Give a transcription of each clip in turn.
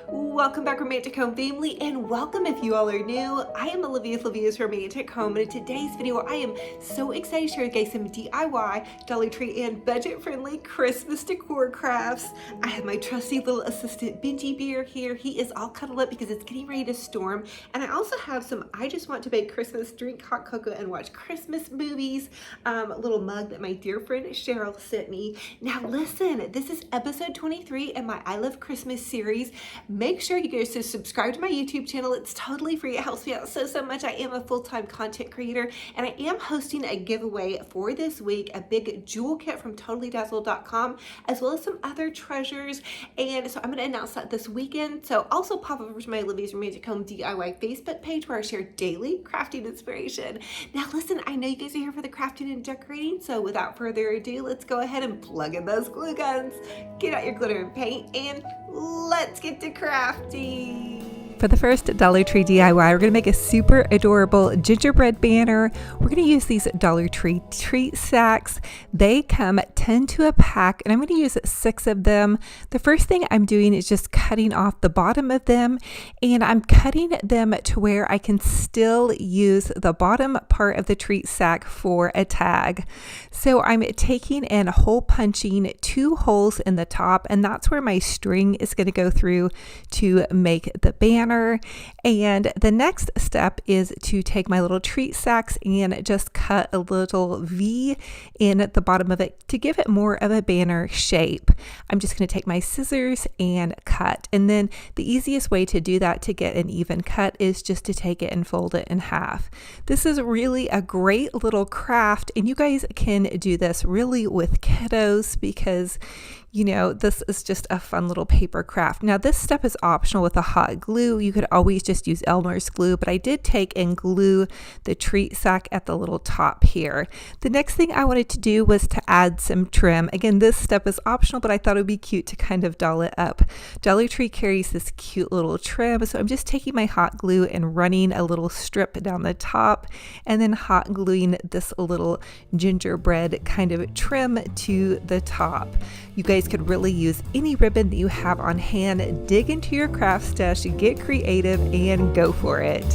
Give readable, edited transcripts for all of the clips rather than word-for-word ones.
Welcome back, Romantic Home family, and welcome if you all are new. I am Olivia, Olivia's Romantic Home, and in today's video, I am so excited to share with you guys some DIY, Dollar Tree, and budget-friendly Christmas decor crafts. I have my trusty little assistant, Benji Bear, here. He is all cuddled up because it's getting ready to storm, and I also have some I just want to bake Christmas, drink hot cocoa, and watch Christmas movies, a little mug that my dear friend Cheryl sent me. Now listen, this is episode 23 in my I Love Christmas series. Make sure you guys subscribe to my YouTube channel. It's totally free. It helps me out so much. I am a full-time content creator, and I am hosting a giveaway for this week, a big jewel kit from totallydazzled.com, as well as some other treasures. And so I'm going to announce that this weekend. So also pop over to my Olivia's Romantic Home DIY Facebook page where I share daily crafting inspiration. Now listen, I know you guys are here for the crafting and decorating, so without further ado, let's go ahead and plug in those glue guns, get out your glitter and paint, and let's get to crafting. For the first Dollar Tree DIY, we're going to make a super adorable gingerbread banner. We're going to use these Dollar Tree treat sacks. They come 10 to a pack, and I'm going to use 6 of them. The first thing I'm doing is just cutting off the bottom of them, and I'm cutting them to where I can still use the bottom part of the treat sack for a tag. So I'm taking and hole punching 2 holes in the top, and that's where my string is going to go through to make the banner. And the next step is to take my little treat sacks and just cut a little V in the bottom of it to give it more of a banner shape. I'm just going to take my scissors and cut. And then the easiest way to do that to get an even cut is just to take it and fold it in half. This is really a great little craft, and you guys can do this really with kiddos because you know, this is just a fun little paper craft. Now this step is optional with the hot glue. You could always just use Elmer's glue, but I did take and glue the treat sack at the little top here. The next thing I wanted to do was to add some trim. Again, this step is optional, but I thought it would be cute to kind of doll it up. Dollar Tree carries this cute little trim, so I'm just taking my hot glue and running a little strip down the top and then hot gluing this little gingerbread kind of trim to the top. You guys could really use any ribbon that you have on hand. Dig into your craft stash, get creative, and go for it.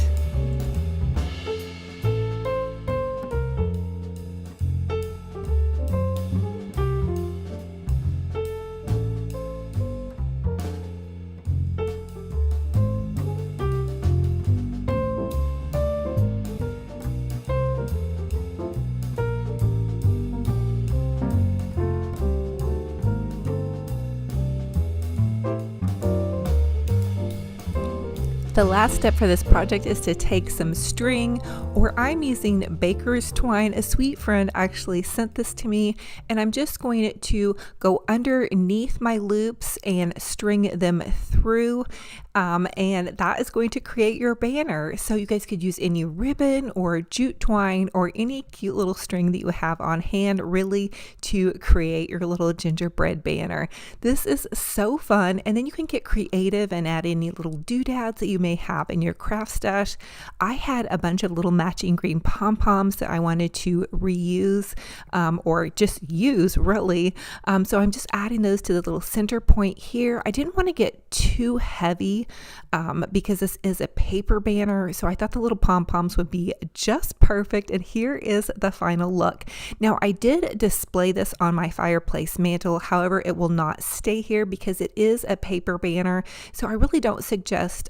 The last step for this project is to take some string, or I'm using baker's twine. A sweet friend actually sent this to me, and I'm just going to go underneath my loops and string them through, and that is going to create your banner. So you guys could use any ribbon or jute twine or any cute little string that you have on hand really to create your little gingerbread banner. This is so fun, and then you can get creative and add any little doodads that you may have in your craft stash. I had a bunch of little matching green pom-poms that I wanted to reuse or just use really. So I'm just adding those to the little center point here. I didn't want to get too heavy because this is a paper banner, so I thought the little pom-poms would be just perfect, and here is the final look. Now I did display this on my fireplace mantle, however it will not stay here because it is a paper banner, so I really don't suggest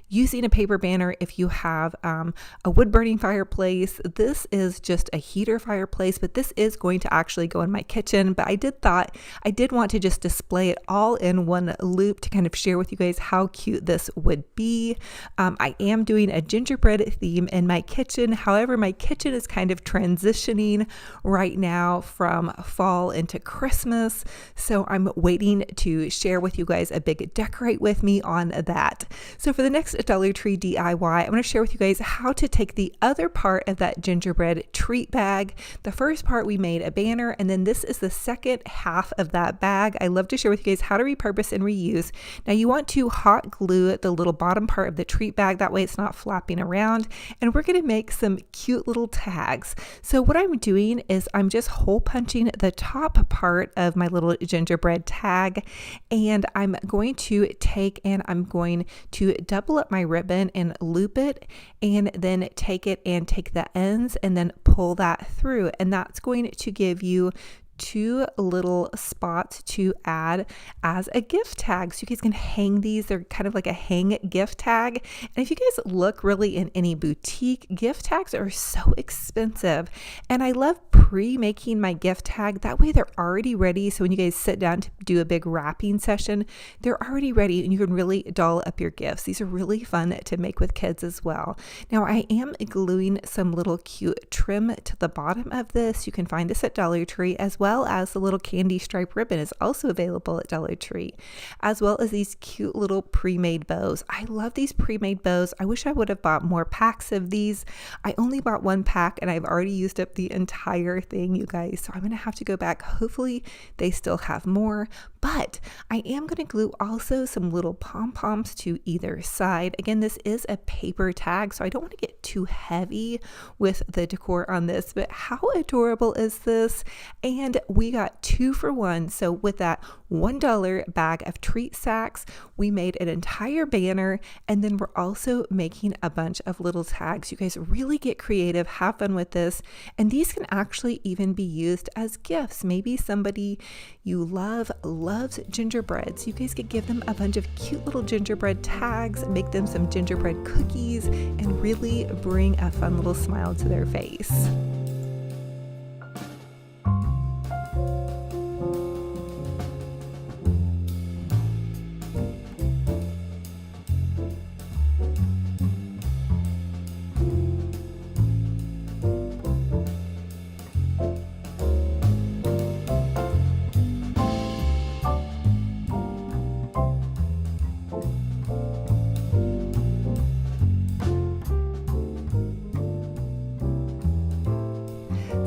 using a paper banner if you have a wood burning fireplace. This is just a heater fireplace, but this is going to actually go in my kitchen. But I did want to just display it all in one loop to kind of share with you guys how cute this would be. I am doing a gingerbread theme in my kitchen. However, my kitchen is kind of transitioning right now from fall into Christmas, so I'm waiting to share with you guys a big decorate with me on that. So for the next Dollar Tree DIY, I'm going to share with you guys how to take the other part of that gingerbread treat bag. The first part we made a banner, and then this is the second half of that bag. I love to share with you guys how to repurpose and reuse. Now you want to hot hot glue the little bottom part of the treat bag. That way it's not flapping around. And we're going to make some cute little tags. So what I'm doing is I'm just hole punching the top part of my little gingerbread tag, and I'm going to take and I'm going to double up my ribbon and loop it, and then take it and take the ends and then pull that through, and that's going to give you two little spots to add as a gift tag. So you guys can hang these. They're kind of like a hang gift tag. And if you guys look really in any boutique, gift tags are so expensive. And I love pre-making my gift tag. That way they're already ready. So when you guys sit down to do a big wrapping session, they're already ready and you can really doll up your gifts. These are really fun to make with kids as well. Now I am gluing some little cute trim to the bottom of this. You can find this at Dollar Tree, as well as the little candy stripe ribbon is also available at Dollar Tree, as well as these cute little pre-made bows. I love these pre-made bows. I wish I would have bought more packs of these. I only bought one pack and I've already used up the entire thing, you guys. So I'm going to have to go back. Hopefully they still have more, but I am going to glue also some little pom-poms to either side. Again, this is a paper tag, so I don't want to get too heavy with the decor on this, but how adorable is this? And we got 2 for 1. So with that $1 bag of treat sacks, we made an entire banner, and then we're also making a bunch of little tags. You guys really get creative, have fun with this, and these can actually even be used as gifts. Maybe somebody you love loves gingerbread, so you guys could give them a bunch of cute little gingerbread tags, make them some gingerbread cookies, and really bring a fun little smile to their face.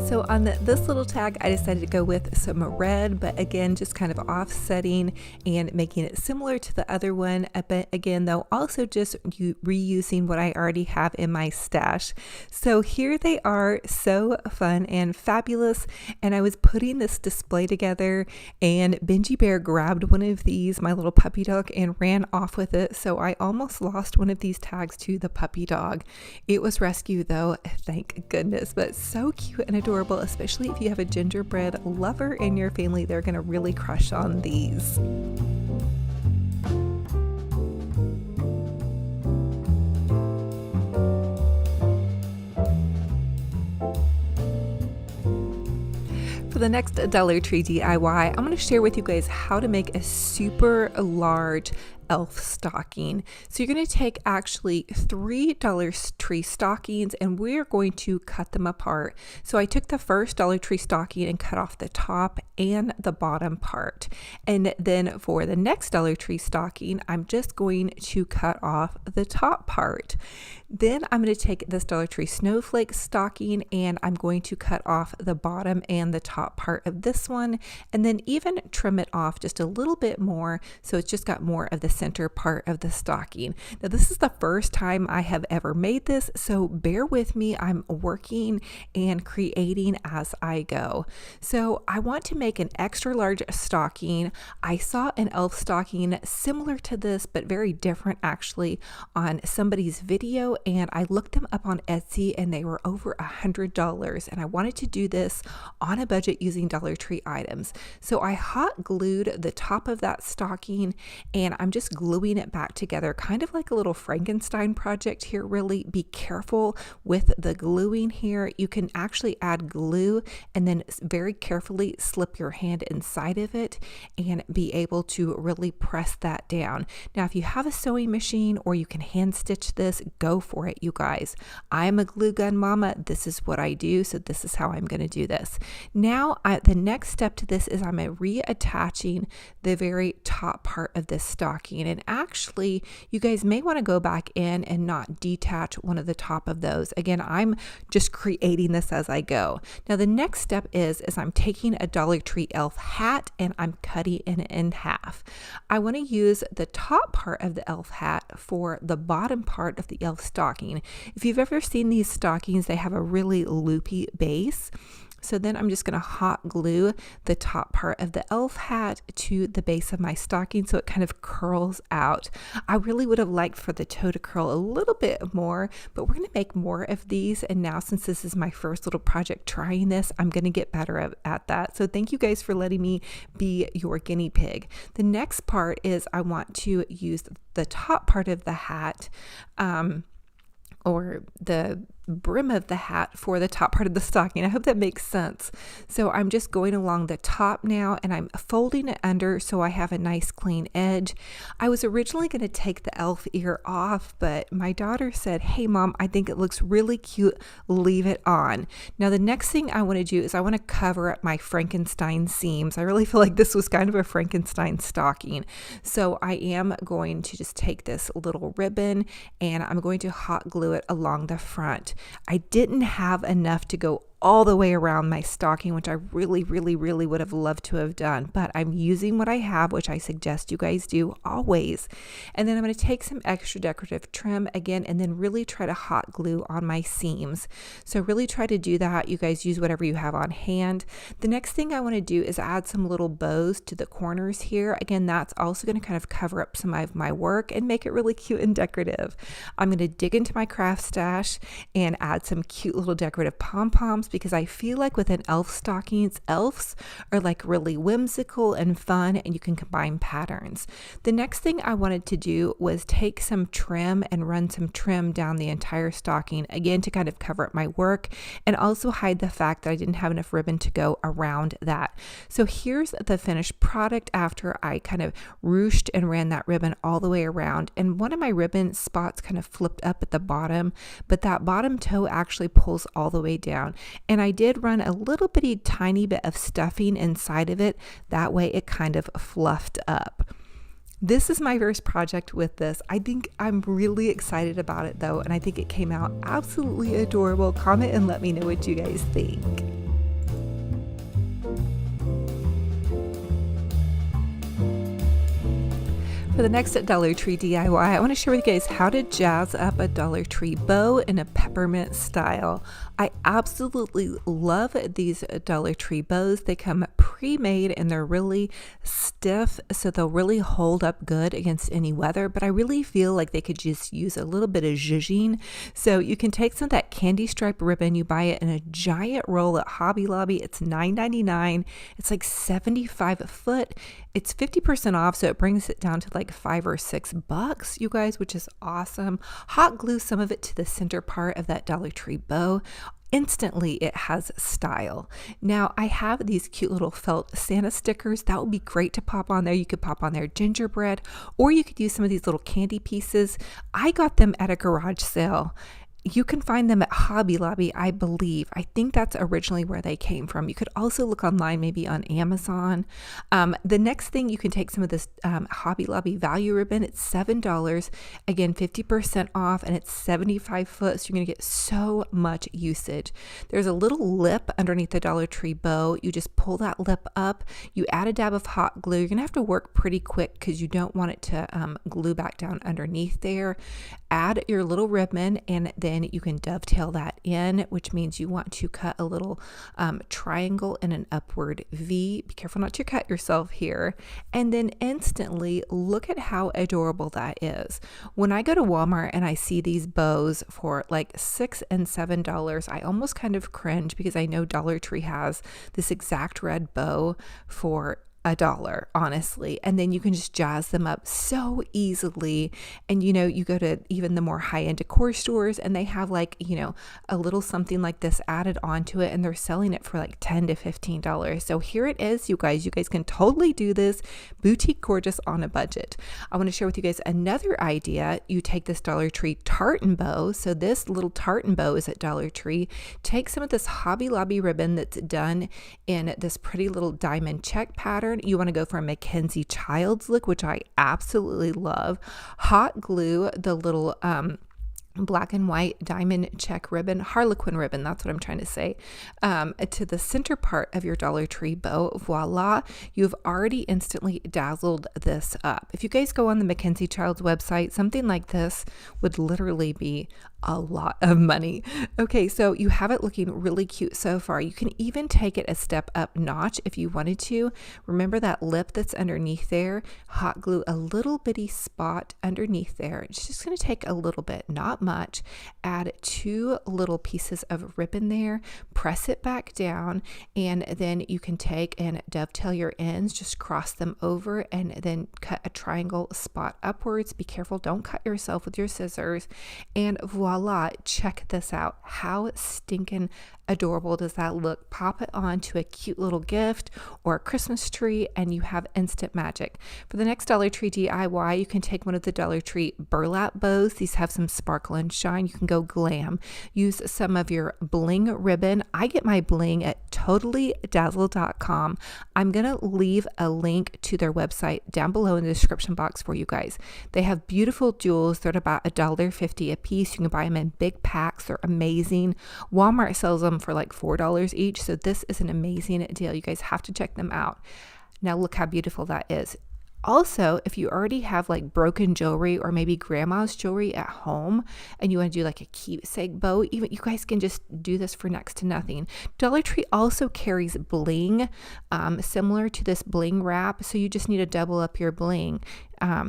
So on this little tag, I decided to go with some red, but again, just kind of offsetting and making it similar to the other one. But again, though, also just reusing what I already have in my stash. So here they are, so fun and fabulous. And I was putting this display together, and Benji Bear grabbed one of these, my little puppy dog, and ran off with it. So I almost lost one of these tags to the puppy dog. It was rescued though, thank goodness, but so cute and adorable. Especially if you have a gingerbread lover in your family, they're going to really crush on these. For the next Dollar Tree DIY, I'm going to share with you guys how to make a super large elf stocking. So you're going to take actually 3 Dollar Tree stockings, and we're going to cut them apart. So I took the first Dollar Tree stocking and cut off the top and the bottom part. And then for the next Dollar Tree stocking, I'm just going to cut off the top part. Then I'm going to take this Dollar Tree snowflake stocking, and I'm going to cut off the bottom and the top part of this one, and then even trim it off just a little bit more so it's just got more of the center part of the stocking. Now this is the first time I have ever made this, so bear with me. I'm working and creating as I go. So I want to make an extra large stocking. I saw an elf stocking similar to this but very different actually on somebody's video, and I looked them up on Etsy and they were over $100, and I wanted to do this on a budget using Dollar Tree items. So I hot glued the top of that stocking, and I'm just gluing it back together, kind of like a little Frankenstein project here. Really be careful with the gluing here. You can actually add glue and then very carefully slip your hand inside of it and be able to really press that down. Now if you have a sewing machine or you can hand stitch this, go for it, you guys. I'm a glue gun mama. This is what I do, so this is how I'm going to do this. Now the next step to this is I'm reattaching the very top part of this stocking. stocking. And actually, you guys may want to go back in and not detach one of the top of those. Again, I'm just creating this as I go. Now, the next step is I'm taking a Dollar Tree elf hat and I'm cutting it in half. I want to use the top part of the elf hat for the bottom part of the elf stocking. If you've ever seen these stockings, they have a really loopy base. So then I'm just going to hot glue the top part of the elf hat to the base of my stocking so it kind of curls out. I really would have liked for the toe to curl a little bit more, but we're going to make more of these. And now, since this is my first little project trying this, I'm going to get better at that. So thank you guys for letting me be your guinea pig. The next part is I want to use the top part of the hat, or the brim of the hat for the top part of the stocking. I hope that makes sense. So I'm just going along the top now and I'm folding it under so I have a nice clean edge. I was originally going to take the elf ear off, but my daughter said, "Hey mom, I think it looks really cute. Leave it on." Now the next thing I want to do is I want to cover up my Frankenstein seams. I really feel like this was kind of a Frankenstein stocking. So I am going to just take this little ribbon and I'm going to hot glue it along the front. I didn't have enough to go all the way around my stocking, which I really would have loved to have done, but I'm using what I have, which I suggest you guys do always. And then I'm going to take some extra decorative trim again, and then really try to hot glue on my seams. So really try to do that. You guys use whatever you have on hand. The next thing I want to do is add some little bows to the corners here. Again, that's also going to kind of cover up some of my work and make it really cute and decorative. I'm going to dig into my craft stash and add some cute little decorative pom-poms, because I feel like within elf stockings, elves are like really whimsical and fun, and you can combine patterns. The next thing I wanted to do was take some trim and run some trim down the entire stocking, again to kind of cover up my work and also hide the fact that I didn't have enough ribbon to go around that. So here's the finished product after I kind of ruched and ran that ribbon all the way around. And one of my ribbon spots kind of flipped up at the bottom, but that bottom toe actually pulls all the way down. And I did run a little bitty tiny bit of stuffing inside of it. That way it kind of fluffed up. This is my first project with this. I think I'm really excited about it though, and I think it came out absolutely adorable. Comment and let me know what you guys think. For the next Dollar Tree DIY, I want to share with you guys how to jazz up a Dollar Tree bow in a peppermint style. I absolutely love these Dollar Tree bows. They come pre-made and they're really stiff, so they'll really hold up good against any weather, but I really feel like they could just use a little bit of zhuzhing. So you can take some of that candy stripe ribbon, you buy it in a giant roll at Hobby Lobby. It's $9.99. It's like 75 a foot. It's 50% off, so it brings it down to like $5 or $6, you guys, which is awesome. Hot glue some of it to the center part of that Dollar Tree bow. Instantly it has style. Now I have these cute little felt Santa stickers that would be great to pop on there. You could pop on there gingerbread, or you could use some of these little candy pieces. I got them at a garage sale. You can find them at Hobby Lobby, I believe. I think that's originally where they came from. You could also look online, maybe on Amazon. The next thing, you can take some of this Hobby Lobby value ribbon. It's $7. Again, 50% off, and it's 75 foot, so you're going to get so much usage. There's a little lip underneath the Dollar Tree bow. You just pull that lip up. You add a dab of hot glue. You're going to have to work pretty quick because you don't want it to glue back down underneath there. Add your little ribbon, and then you can dovetail that in, which means you want to cut a little triangle in an upward V. Be careful not to cut yourself here. And then instantly look at how adorable that is. When I go to Walmart and I see these bows for like $6 and $7, I almost kind of cringe because I know Dollar Tree has this exact red bow for $1, honestly. And then you can just jazz them up so easily. And you know, you go to even the more high-end decor stores and they have like, you know, a little something like this added onto it, and they're selling it for like $10 to $15. So here it is, you guys. You guys can totally do this. Boutique gorgeous on a budget. I want to share with you guys another idea. You take this Dollar Tree tartan bow. So this little tartan bow is at Dollar Tree. Take some of this Hobby Lobby ribbon that's done in this pretty little diamond check pattern, pattern, you want to go for a Mackenzie Child's look, which I absolutely love. Hot glue the little black and white diamond check ribbon, harlequin ribbon, that's what I'm trying to say, to the center part of your Dollar Tree bow. Voila, you've already instantly dazzled this up. If you guys go on the Mackenzie Child's website, something like this would literally be a lot of money. Okay, so you have it looking really cute so far. You can even take it a step up notch if you wanted to. Remember that lip that's underneath there? Hot glue a little bitty spot underneath there. It's just going to take a little bit, not much. Add 2 little pieces of ribbon there, press it back down, and then you can take and dovetail your ends, just cross them over and then cut a triangle spot upwards. Be careful, don't cut yourself with your scissors, and voila, check this out. How stinking adorable does that look? Pop it onto a cute little gift or a Christmas tree and you have instant magic. For the next Dollar Tree DIY, you can take one of the Dollar Tree burlap bows. These have some sparkle and shine. You can go glam. Use some of your bling ribbon. I get my bling at totallydazzle.com. I'm going to leave a link to their website down below in the description box for you guys. They have beautiful jewels. They're at about $1.50 a piece. You can buy them in big packs. They're amazing. Walmart sells them for like $4 each. So this is an amazing deal. You guys have to check them out. Now look how beautiful that is. Also, if you already have like broken jewelry or maybe grandma's jewelry at home and you want to do like a keepsake bow, even you guys can just do this for next to nothing. Dollar Tree also carries bling, similar to this bling wrap. So you just need to double up your bling.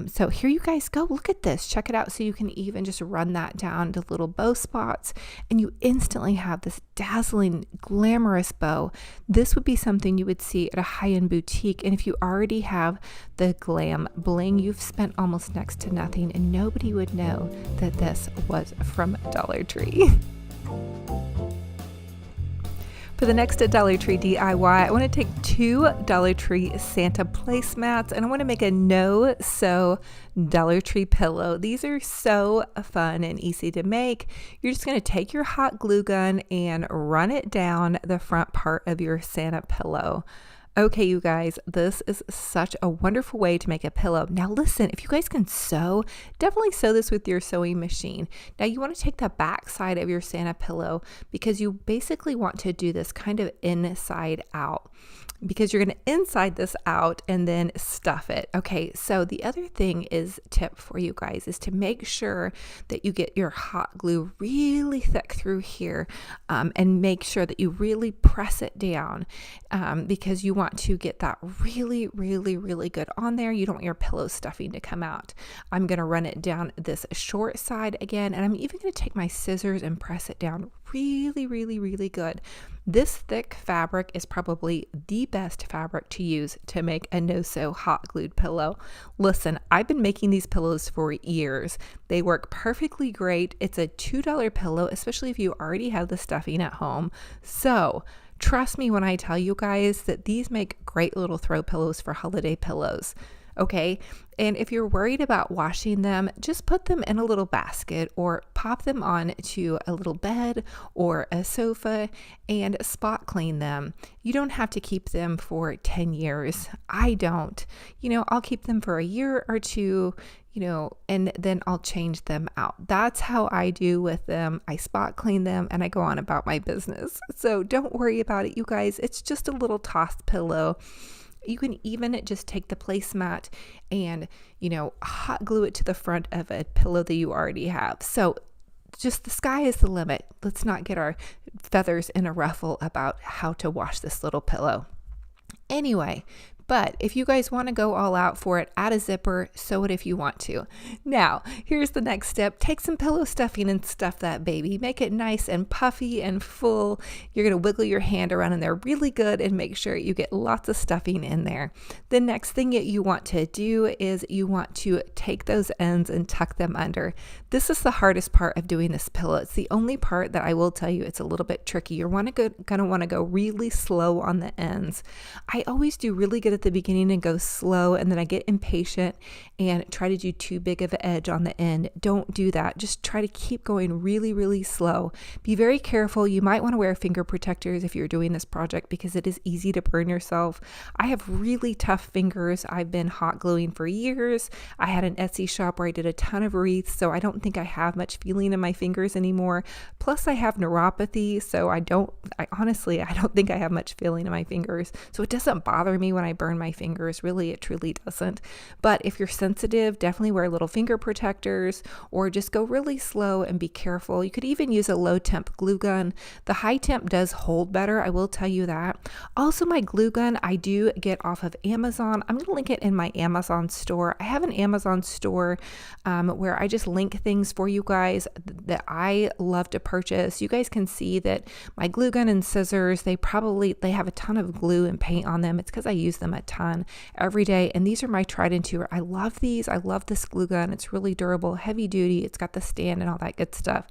So here you guys go. Look at this. Check it out. So you can even just run that down to little bow spots and you instantly have this dazzling, glamorous bow. This would be something you would see at a high-end boutique. And if you already have the glam bling, you've spent almost next to nothing and nobody would know that this was from Dollar Tree. For the next Dollar Tree DIY, I want to take 2 Dollar Tree Santa placemats and I want to make a no-sew Dollar Tree pillow. These are so fun and easy to make. You're just going to take your hot glue gun and run it down the front part of your Santa pillow. Okay, you guys, this is such a wonderful way to make a pillow. Now listen, if you guys can sew, definitely sew this with your sewing machine. Now you want to take the back side of your Santa pillow because you basically want to do this kind of inside out, because you're going to inside this out and then stuff it. Okay, so the other thing is tip for you guys is to make sure that you get your hot glue really thick through here, and make sure that you really press it down, because you want to get that really, really, really good on there. You don't want your pillow stuffing to come out. I'm going to run it down this short side again, and I'm even going to take my scissors and press it down really, really, really good. This thick fabric is probably the best fabric to use to make a no-sew hot glued pillow. Listen, I've been making these pillows for years. They work perfectly great. It's a $2 pillow, especially if you already have the stuffing at home. So trust me when I tell you guys that these make great little throw pillows for holiday pillows. Okay, and if you're worried about washing them, just put them in a little basket or pop them on to a little bed or a sofa and spot clean them. You don't have to keep them for 10 years. I don't. I'll keep them for a year or two, and then I'll change them out. That's how I do with them. I spot clean them and I go on about my business. So don't worry about it, you guys. It's just a little tossed pillow. You can even just take the placemat and, hot glue it to the front of a pillow that you already have. So just the sky is the limit. Let's not get our feathers in a ruffle about how to wash this little pillow. Anyway, but if you guys want to go all out for it, add a zipper, sew it if you want to. Now, here's the next step. Take some pillow stuffing and stuff that baby. Make it nice and puffy and full. You're going to wiggle your hand around in there really good and make sure you get lots of stuffing in there. The next thing that you want to do is you want to take those ends and tuck them under. This is the hardest part of doing this pillow. It's the only part that I will tell you it's a little bit tricky. You're going to want to go really slow on the ends. I always do really good at the beginning and go slow, and then I get impatient and try to do too big of an edge on the end. Don't do that. Just try to keep going really, really slow. Be very careful. You might want to wear finger protectors if you're doing this project because it is easy to burn yourself. I have really tough fingers. I've been hot gluing for years. I had an Etsy shop where I did a ton of wreaths, so I don't think I have much feeling in my fingers anymore. Plus I have neuropathy, so I don't think I have much feeling in my fingers. So it doesn't bother me when I burn my fingers. Really, it truly doesn't. But if you're sensitive, definitely wear little finger protectors or just go really slow and be careful. You could even use a low temp glue gun. The high temp does hold better, I will tell you that. Also, my glue gun I do get off of Amazon. I'm going to link it in my Amazon store. I have an Amazon store where I just link things for you guys that I love to purchase. You guys can see that my glue gun and scissors, they have a ton of glue and paint on them. It's because I use them a ton every day, and these are my tried and true. I love these. I love this glue gun. It's really durable, heavy duty. It's got the stand and all that good stuff.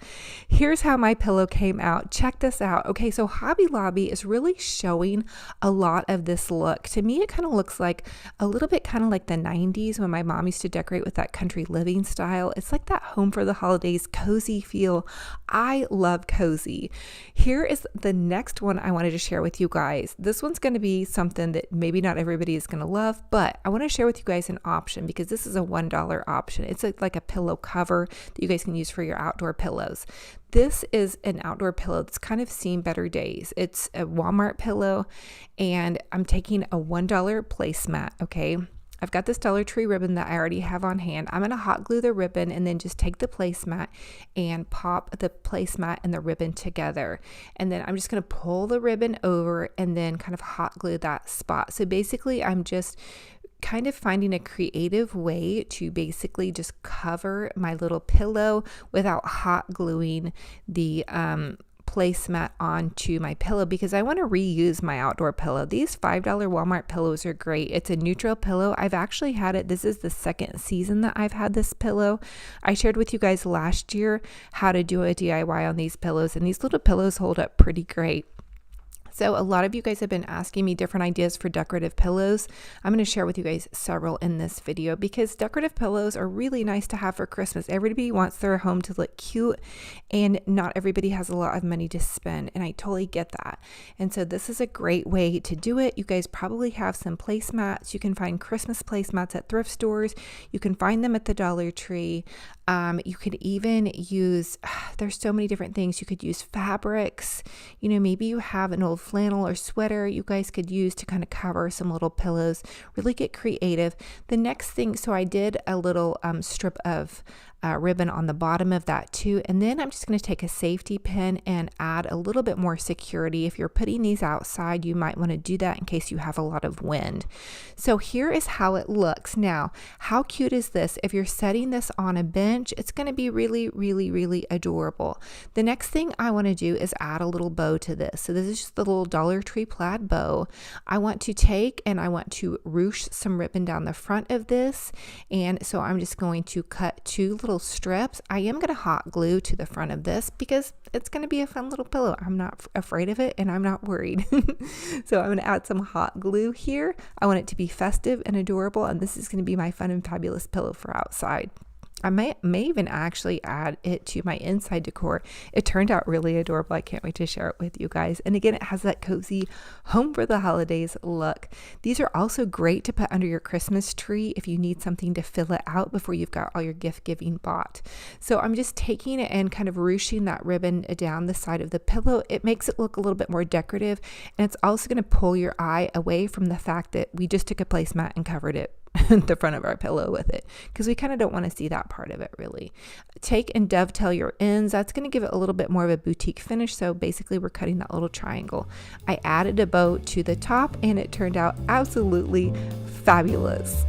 Here's how my pillow came out. Check this out. Okay, so Hobby Lobby is really showing a lot of this look. To me, it kind of looks like a little bit kind of like the 90s when my mom used to decorate with that country living style. It's like that home for the holidays, cozy feel. I love cozy. Here is the next one I wanted to share with you guys. This one's going to be something that maybe not everybody is going to love, but I want to share with you guys an option because this is a $1 option. It's like a pillow cover that you guys can use for your outdoor pillows. This is an outdoor pillow that's kind of seen better days. It's a Walmart pillow, and I'm taking a $1 placemat, okay? I've got this Dollar Tree ribbon that I already have on hand. I'm going to hot glue the ribbon and then just take the placemat and pop the placemat and the ribbon together. And then I'm just going to pull the ribbon over and then kind of hot glue that spot. So basically I'm just kind of finding a creative way to basically just cover my little pillow without hot gluing the placemat onto my pillow because I want to reuse my outdoor pillow. These $5 Walmart pillows are great. It's a neutral pillow. I've actually had it. This is the second season that I've had this pillow. I shared with you guys last year how to do a DIY on these pillows, and these little pillows hold up pretty great. So a lot of you guys have been asking me different ideas for decorative pillows. I'm going to share with you guys several in this video because decorative pillows are really nice to have for Christmas. Everybody wants their home to look cute, and not everybody has a lot of money to spend, and I totally get that. And so this is a great way to do it. You guys probably have some placemats. You can find Christmas placemats at thrift stores. You can find them at the Dollar Tree. You could even use, there's so many different things. You could use fabrics. You know, maybe you have an old flannel or sweater you guys could use to kind of cover some little pillows. Really get creative. The next thing, so I did a little strip of ribbon on the bottom of that too, and then I'm just going to take a safety pin and add a little bit more security. If you're putting these outside, you might want to do that in case you have a lot of wind. So here is how it looks. Now, how cute is this? If you're setting this on a bench, it's going to be really, really, really adorable. The next thing I want to do is add a little bow to this. So this is just the little Dollar Tree plaid bow. I want to take and I want to ruche some ribbon down the front of this, and so I'm just going to cut two little strips. I am going to hot glue to the front of this because it's going to be a fun little pillow. I'm not afraid of it and I'm not worried. So I'm going to add some hot glue here. I want it to be festive and adorable, and this is going to be my fun and fabulous pillow for outside. I may even actually add it to my inside decor. It turned out really adorable. I can't wait to share it with you guys. And again, it has that cozy home for the holidays look. These are also great to put under your Christmas tree if you need something to fill it out before you've got all your gift giving bought. So I'm just taking it and kind of ruching that ribbon down the side of the pillow. It makes it look a little bit more decorative, and it's also going to pull your eye away from the fact that we just took a placemat and covered it the front of our pillow with it, because we kind of don't want to see that part of it really. Take and dovetail your ends. That's going to give it a little bit more of a boutique finish. So basically we're cutting that little triangle. I added a bow to the top and it turned out absolutely fabulous.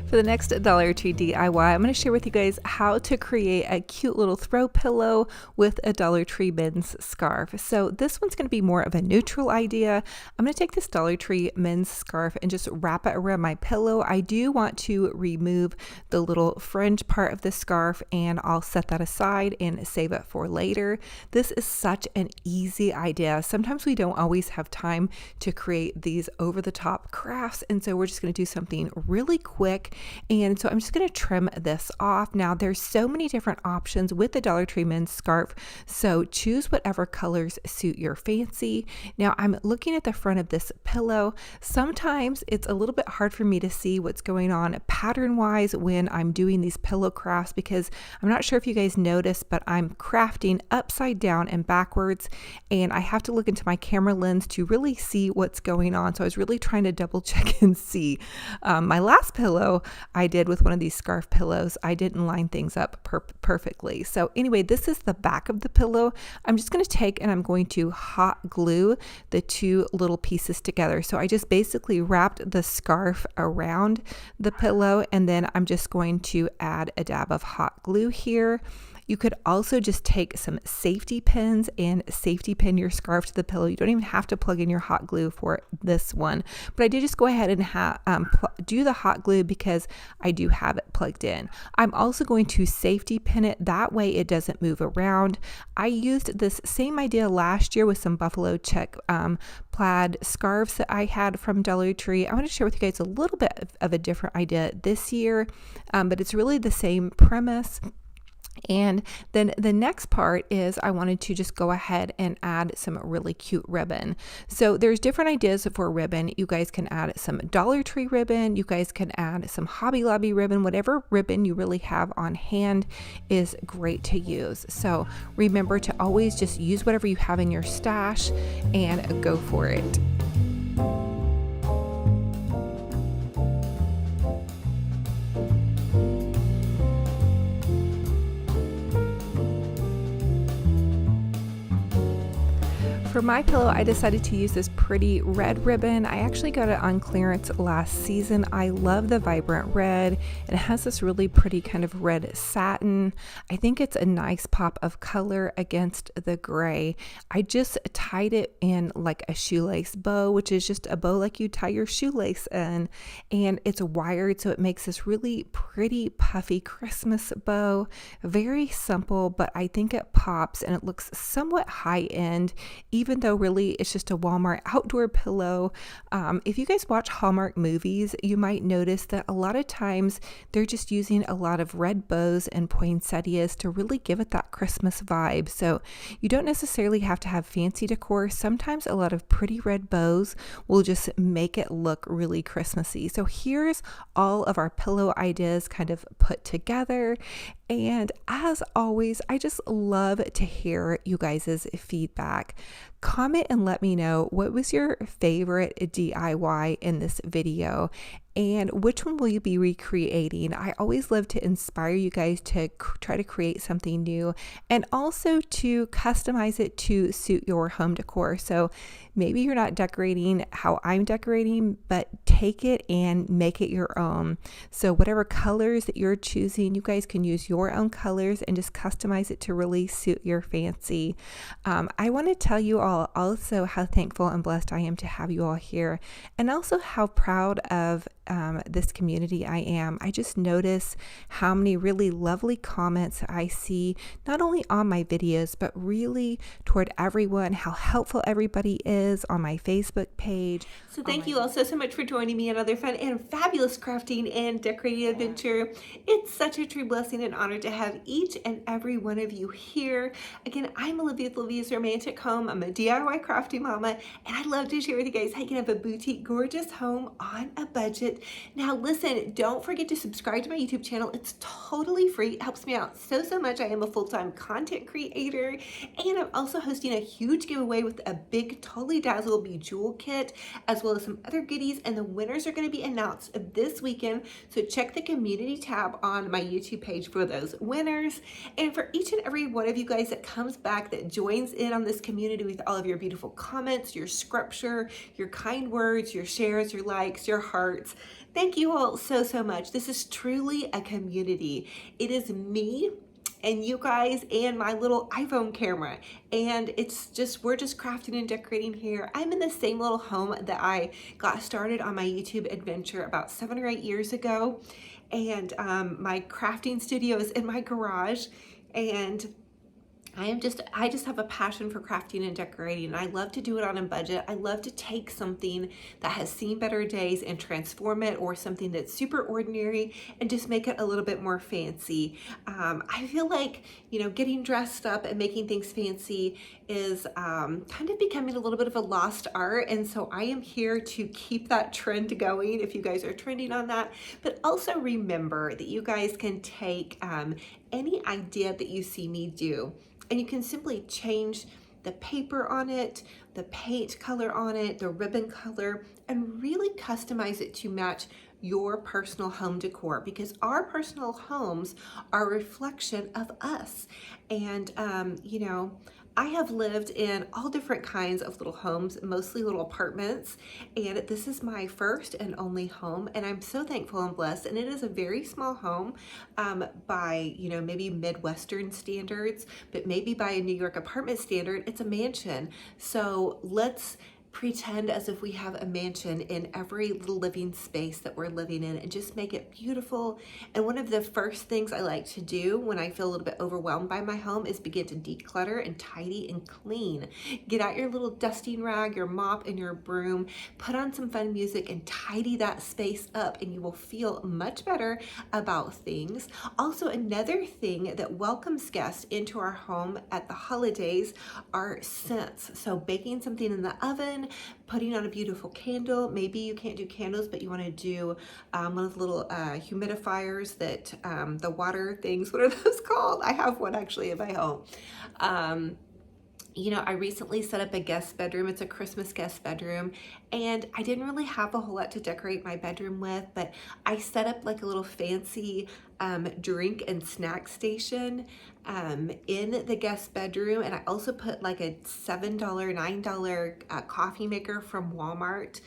For the next Dollar Tree DIY, I'm going to share with you guys how to create a cute little throw pillow with a Dollar Tree men's scarf. So this one's going to be more of a neutral idea. I'm going to take this Dollar Tree men's scarf and just wrap it around my pillow. I do want to remove the little fringe part of the scarf, and I'll set that aside and save it for later. This is such an easy idea. Sometimes we don't always have time to create these over-the-top crafts, and so we're just going to do something really quick. And so I'm just going to trim this off. Now there's so many different options with the Dollar Tree men's scarf, so choose whatever colors suit your fancy. Now I'm looking at the front of this pillow. Sometimes it's a little bit hard for me to see what's going on pattern wise when I'm doing these pillow crafts, because I'm not sure if you guys noticed, but I'm crafting upside down and backwards, and I have to look into my camera lens to really see what's going on. So I was really trying to double check and see. My last pillow I did with one of these scarf pillows, I didn't line things up perfectly. So anyway, this is the back of the pillow. I'm just going to take and I'm going to hot glue the two little pieces together. So I just basically wrapped the scarf around the pillow, and then I'm just going to add a dab of hot glue here. You could also just take some safety pins and safety pin your scarf to the pillow. You don't even have to plug in your hot glue for this one, but I did just go ahead and do the hot glue because I do have it plugged in. I'm also going to safety pin it. That way it doesn't move around. I used this same idea last year with some buffalo check plaid scarves that I had from Dollar Tree. I want to share with you guys a little bit of a different idea this year, but it's really the same premise. And then the next part is I wanted to just go ahead and add some really cute ribbon. So there's different ideas for ribbon. You guys can add some Dollar Tree ribbon. You guys can add some Hobby Lobby ribbon. Whatever ribbon you really have on hand is great to use. So remember to always just use whatever you have in your stash and go for it. For my pillow, I decided to use this pretty red ribbon. I actually got it on clearance last season. I love the vibrant red. It has this really pretty kind of red satin. I think it's a nice pop of color against the gray. I just tied it in like a shoelace bow, which is just a bow like you tie your shoelace in, and it's wired, so it makes this really pretty puffy Christmas bow. Very simple, but I think it pops and it looks somewhat high end, even though really it's just a Walmart outdoor pillow. If you guys watch Hallmark movies, you might notice that a lot of times they're just using a lot of red bows and poinsettias to really give it that Christmas vibe. So you don't necessarily have to have fancy decor. Sometimes a lot of pretty red bows will just make it look really Christmassy. So here's all of our pillow ideas kind of put together. And as always, I just love to hear you guys' feedback. Comment and let me know, what was your favorite DIY in this video, and which one will you be recreating? I always love to inspire you guys to try to create something new and also to customize it to suit your home decor. So maybe you're not decorating how I'm decorating, but take it and make it your own. So whatever colors that you're choosing, you guys can use your own colors and just customize it to really suit your fancy. I want to tell you all also how thankful and blessed I am to have you all here, and also how proud of this community I am. I just notice how many really lovely comments I see, not only on my videos, but really toward everyone, how helpful everybody is on my Facebook page. So thank you all so much for joining me on another fun and fabulous crafting and decorating adventure. It's such a true blessing and honor to have each and every one of you here. Again, I'm Olivia with Olivia's Romantic Home. I'm a DIY crafty mama, and I love to share with you guys how you can have a boutique, gorgeous home on a budget. Now listen, don't forget to subscribe to my YouTube channel. It's totally free. It helps me out so much. I am a full-time content creator, and I'm also hosting a huge giveaway with a big Totally Dazzle Bejewel kit, as well as some other goodies, and the winners are going to be announced this weekend. So check the community tab on my YouTube page for those winners. And for each and every one of you guys that comes back, that joins in on this community with all of your beautiful comments, your scripture, your kind words, your shares, your likes, your hearts, Thank you all so much. This is truly a community. It is me and you guys and my little iPhone camera, and we're just crafting and decorating here. I'm in the same little home that I got started on my YouTube adventure about 7 or 8 years ago, and my crafting studio is in my garage, and I just have a passion for crafting and decorating, and I love to do it on a budget. I love to take something that has seen better days and transform it, or something that's super ordinary, and just make it a little bit more fancy. I feel like, getting dressed up and making things fancy is kind of becoming a little bit of a lost art, and so I am here to keep that trend going if you guys are trending on that. But also remember that you guys can take any idea that you see me do, and you can simply change the paper on it, the paint color on it, the ribbon color, and really customize it to match your personal home decor, because our personal homes are a reflection of us. And, I have lived in all different kinds of little homes, mostly little apartments, and this is my first and only home, and I'm so thankful and blessed. And it is a very small home by, maybe Midwestern standards, but maybe by a New York apartment standard, it's a mansion. So let's pretend as if we have a mansion in every little living space that we're living in, and just make it beautiful. And one of the first things I like to do when I feel a little bit overwhelmed by my home is begin to declutter and tidy and clean. Get out your little dusting rag, your mop, and your broom, put on some fun music, and tidy that space up, and you will feel much better about things. Also, another thing that welcomes guests into our home at the holidays are scents. So baking something in the oven, putting on a beautiful candle. Maybe you can't do candles, but you want to do one of the little humidifiers that the water things, what are those called? I have one actually in my home. I recently set up a guest bedroom. It's a Christmas guest bedroom, and I didn't really have a whole lot to decorate my bedroom with, but I set up like a little fancy drink and snack station in the guest bedroom, and I also put like a $7, $9 coffee maker from Walmart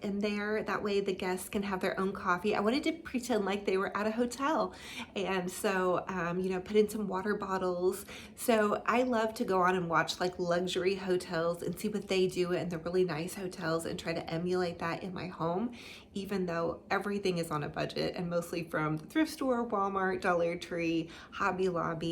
in there. That way the guests can have their own coffee. I wanted to pretend like they were at a hotel, and so put in some water bottles. So I love to go on and watch like luxury hotels and see what they do in the really nice hotels, and try to emulate that in my home, even though everything is on a budget, and mostly from the thrift store, Walmart, Dollar Tree, Hobby Lobby.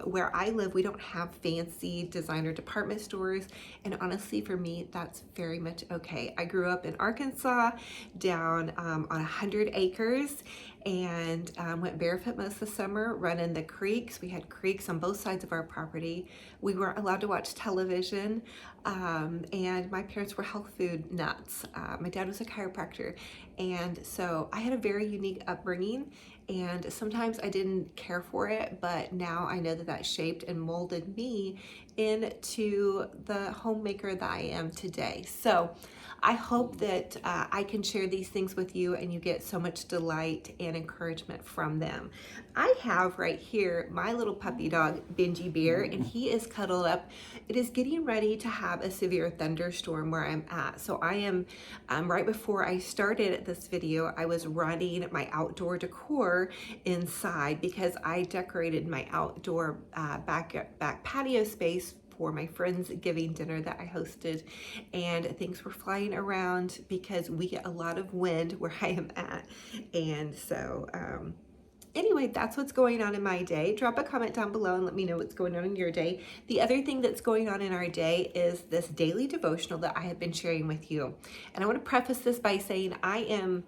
Where I live, we don't have fancy designer department stores, and honestly for me that's very much okay. I grew up in Arkansas, down on 100 acres, and went barefoot most of the summer running the creeks. We had creeks on both sides of our property. We weren't allowed to watch television, and my parents were health food nuts. My dad was a chiropractor, and so I had a very unique upbringing, and sometimes I didn't care for it, but now I know that shaped and molded me into the homemaker that I am today. So I hope that I can share these things with you, and you get so much delight and encouragement from them. I have right here my little puppy dog, Benji Bear, and he is cuddled up. It is getting ready to have a severe thunderstorm where I'm at. So I am, right before I started this video, I was running my outdoor decor inside, because I decorated my outdoor back patio space for my friend's giving dinner that I hosted, and things were flying around because we get a lot of wind where I am at. And so anyway, that's what's going on in my day. Drop a comment down below and let me know what's going on in your day. The other thing that's going on in our day is this daily devotional that I have been sharing with you. And I want to preface this by saying I am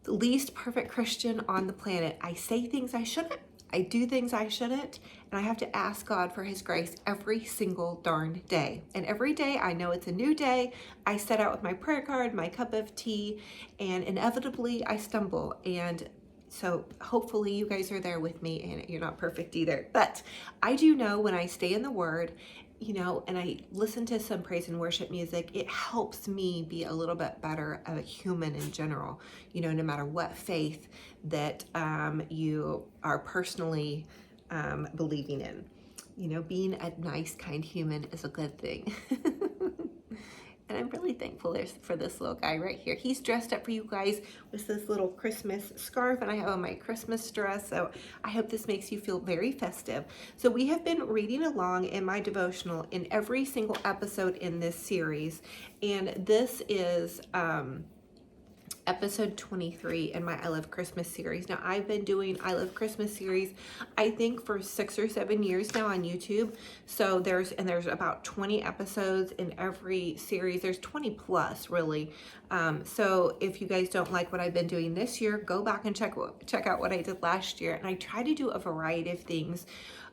the least perfect Christian on the planet. I say things I shouldn't, I do things I shouldn't, and I have to ask God for his grace every single darn day. And every day I know it's a new day. I set out with my prayer card, my cup of tea, and inevitably I stumble. And so hopefully you guys are there with me, and you're not perfect either. But I do know when I stay in the Word, and I listen to some praise and worship music, it helps me be a little bit better of a human in general, no matter what faith that you are personally believing in. Being a nice, kind human is a good thing. And I'm really thankful for this little guy right here. He's dressed up for you guys with this little Christmas scarf, and I have on my Christmas dress. So I hope this makes you feel very festive. So we have been reading along in my devotional in every single episode in this series. And this is episode 23 in my I Love Christmas series. Now, I've been doing I Love Christmas series, I think, for 6 or 7 years now on YouTube. So there's about 20 episodes in every series. There's 20 plus, really. So if you guys don't like what I've been doing this year, go back and check out what I did last year. And I try to do a variety of things.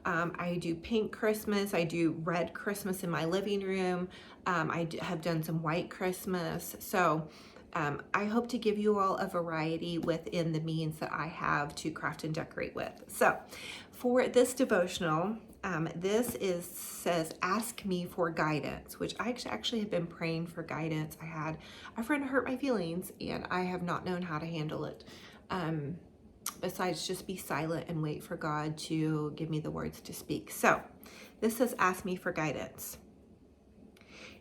I do pink Christmas. I do red Christmas in my living room. Have done some white Christmas. So I hope to give you all a variety within the means that I have to craft and decorate with. So for this devotional, says, ask me for guidance, which I actually have been praying for guidance. I had a friend hurt my feelings and I have not known how to handle it. Besides just be silent and wait for God to give me the words to speak. So this says, ask me for guidance.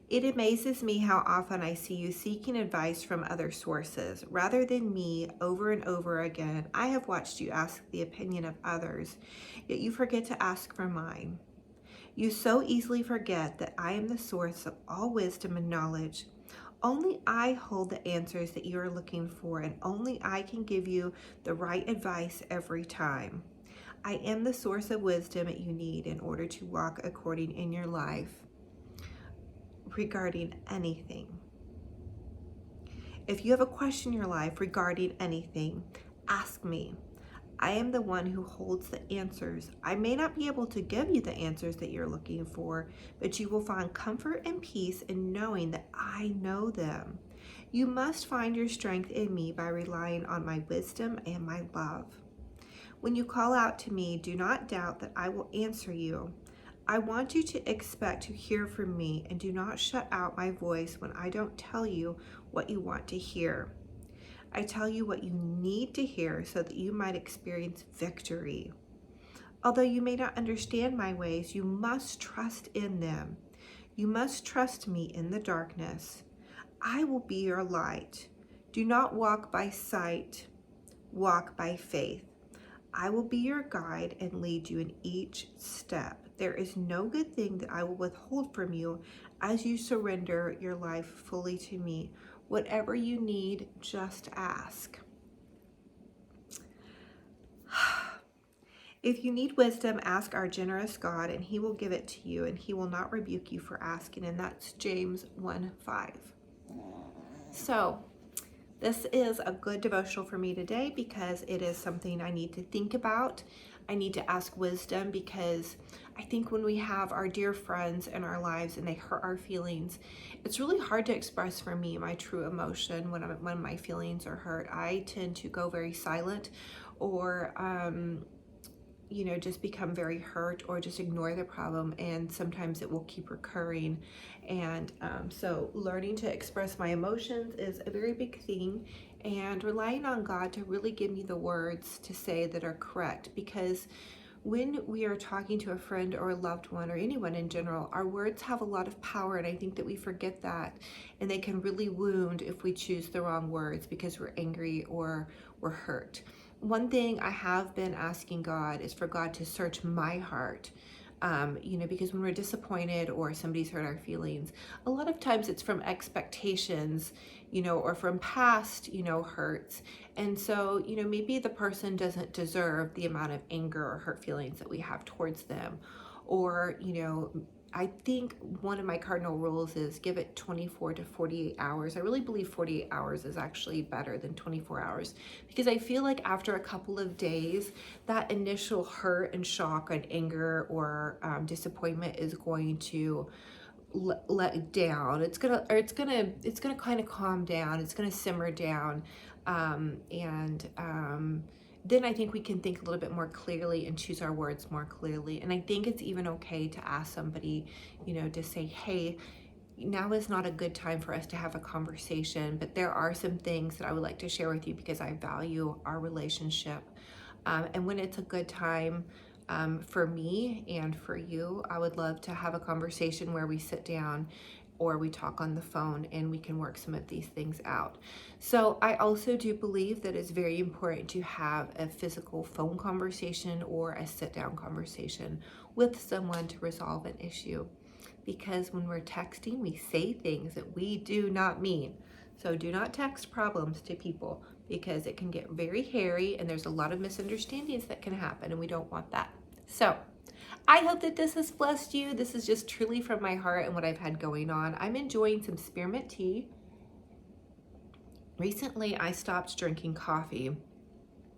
It amazes me how often I see you seeking advice from other sources. Rather than me, over and over again, I have watched you ask the opinion of others, yet you forget to ask for mine. You so easily forget that I am the source of all wisdom and knowledge. Only I hold the answers that you are looking for, and only I can give you the right advice every time. I am the source of wisdom that you need in order to walk according in your life. Regarding anything. If you have a question in your life regarding anything, ask me. I am the one who holds the answers. I may not be able to give you the answers that you're looking for, but you will find comfort and peace in knowing that I know them. You must find your strength in me by relying on my wisdom and my love. When you call out to me, do not doubt that I will answer you. I want you to expect to hear from me, and do not shut out my voice when I don't tell you what you want to hear. I tell you what you need to hear so that you might experience victory. Although you may not understand my ways, you must trust in them. You must trust me in the darkness. I will be your light. Do not walk by sight, walk by faith. I will be your guide and lead you in each step. There is no good thing that I will withhold from you as you surrender your life fully to me. Whatever you need, just ask. If you need wisdom, ask our generous God, and he will give it to you, and he will not rebuke you for asking. And that's James 1:5. So this is a good devotional for me today because it is something I need to think about. I need to ask wisdom because I think when we have our dear friends in our lives and they hurt our feelings, it's really hard to express for me my true emotion when my feelings are hurt. I tend to go very silent or just become very hurt or just ignore the problem, and sometimes it will keep recurring. And so learning to express my emotions is a very big thing, and relying on God to really give me the words to say that are correct, because when we are talking to a friend or a loved one or anyone in general, our words have a lot of power, and I think that we forget that, and they can really wound if we choose the wrong words because we're angry or we're hurt. One thing I have been asking God is for God to search my heart, because when we're disappointed or somebody's hurt our feelings, a lot of times it's from expectations, or from past, hurts. And so, maybe the person doesn't deserve the amount of anger or hurt feelings that we have towards them. Or, I think one of my cardinal rules is give it 24 to 48 hours. I really believe 48 hours is actually better than 24 hours because I feel like after a couple of days, that initial hurt and shock and anger or disappointment is going to let down. It's gonna kind of calm down. It's gonna simmer down, then I think we can think a little bit more clearly and choose our words more clearly. And I think it's even okay to ask somebody, to say, hey, now is not a good time for us to have a conversation, but there are some things that I would like to share with you because I value our relationship. And when it's a good time for me and for you, I would love to have a conversation where we sit down or we talk on the phone and we can work some of these things out. So I also do believe that it's very important to have a physical phone conversation or a sit-down conversation with someone to resolve an issue, because when we're texting, we say things that we do not mean. So do not text problems to people, because it can get very hairy and there's a lot of misunderstandings that can happen, and we don't want that. So I hope that this has blessed you. This is just truly from my heart and what I've had going on. I'm enjoying some spearmint tea. Recently, I stopped drinking coffee,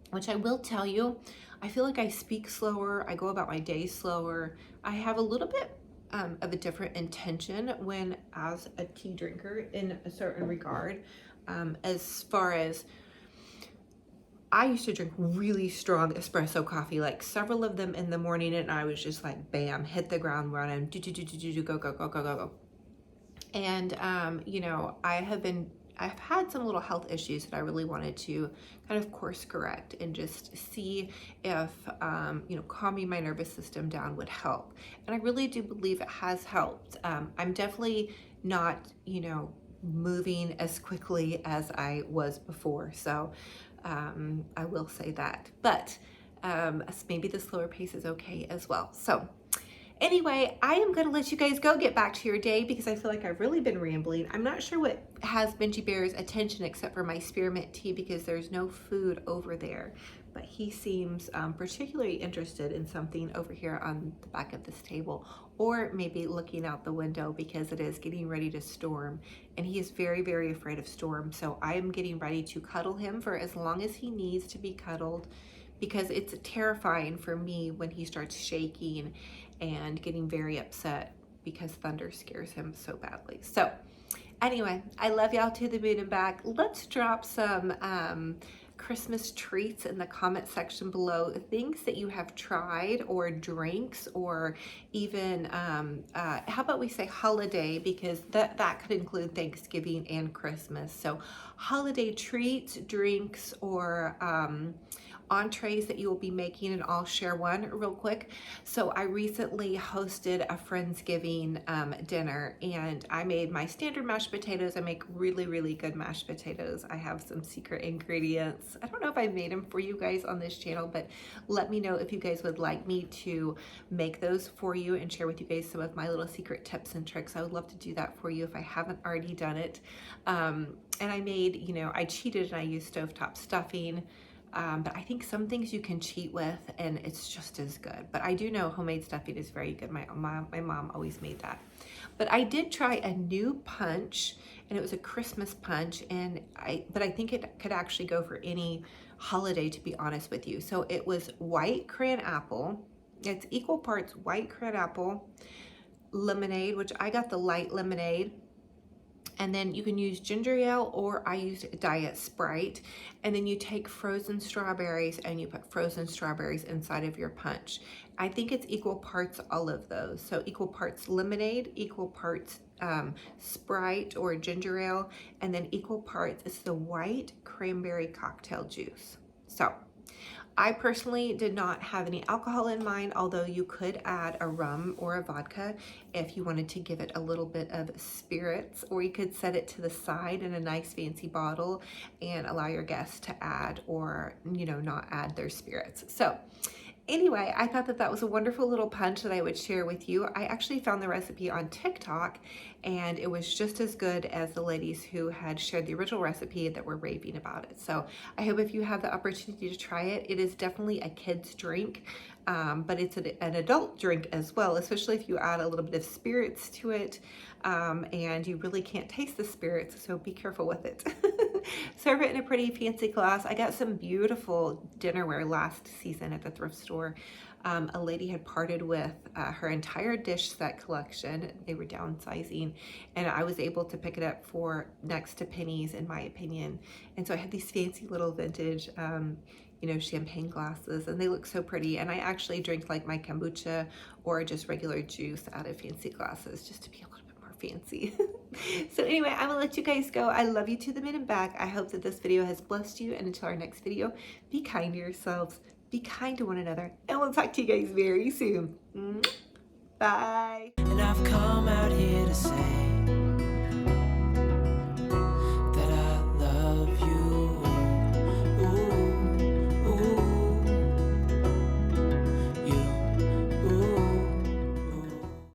which I will tell you, I feel like I speak slower. I go about my day slower. I have a little bit of a different intention when as a tea drinker in a certain regard, as far as I used to drink really strong espresso coffee, like several of them in the morning, and I was just like, bam, hit the ground running, go, go, go, go, go, go. And, you know, I've had some little health issues that I really wanted to kind of course correct and just see if, you know, calming my nervous system down would help. And I really do believe it has helped. I'm definitely not, you know, moving as quickly as I was before. So, I will say that, but maybe the slower pace is okay as well. So anyway, I am going to let you guys go get back to your day, because I feel like I've really been rambling. I'm not sure what has Benji Bear's attention except for my spearmint tea, because there's no food over there, but he seems particularly interested in something over here on the back of this table, or maybe looking out the window, because it is getting ready to storm, and he is very, very afraid of storm. So I am getting ready to cuddle him for as long as he needs to be cuddled, because it's terrifying for me when he starts shaking and getting very upset, because thunder scares him so badly. So anyway, I love y'all to the moon and back. Let's drop some Christmas treats in the comment section below, things that you have tried, or drinks, or even how about we say holiday, because that could include Thanksgiving and Christmas. So holiday treats, drinks, or entrees that you will be making, and I'll share one real quick. So I recently hosted a Friendsgiving dinner, and I made my standard mashed potatoes. I make really, really good mashed potatoes. I have some secret ingredients. I don't know if I made them for you guys on this channel, but let me know if you guys would like me to make those for you and share with you guys some of my little secret tips and tricks. I would love to do that for you if I haven't already done it. And I made, you know, I cheated and I used stovetop stuffing. But I think some things you can cheat with and it's just as good. But I do know homemade stuffing is very good. My mom always made that. But I did try a new punch, and it was a Christmas punch, but I think it could actually go for any holiday, to be honest with you. So it was white cran apple. It's equal parts white cran apple, lemonade, which I got the light lemonade, and then you can use ginger ale, or I used Diet Sprite. And then you take frozen strawberries and you put frozen strawberries inside of your punch. I think it's equal parts all of those. So equal parts lemonade, equal parts Sprite or ginger ale, and then equal parts, it's the white cranberry cocktail juice. So I personally did not have any alcohol in mine, although you could add a rum or a vodka if you wanted to give it a little bit of spirits, or you could set it to the side in a nice fancy bottle and allow your guests to add, or, you know, not add their spirits. So anyway, I thought that was a wonderful little punch that I would share with you. I actually found the recipe on TikTok, and it was just as good as the ladies who had shared the original recipe that were raving about it. So I hope if you have the opportunity to try it, it is definitely a kid's drink, but it's an adult drink as well, especially if you add a little bit of spirits to it, and you really can't taste the spirits, so be careful with it. Serve it in a pretty fancy glass. I got some beautiful dinnerware last season at the thrift store. A lady had parted with her entire dish set collection. They were downsizing, and I was able to pick it up for next to pennies, in my opinion. And so I had these fancy little vintage, you know, champagne glasses, and they look so pretty. And I actually drink like my kombucha or just regular juice out of fancy glasses, just to be a little bit more fancy. So anyway, I'm gonna let you guys go. I love you to the moon and back. I hope that this video has blessed you, and until our next video, be kind to yourselves, be kind to one another, and we'll talk to you guys very soon. Bye. And I've come out here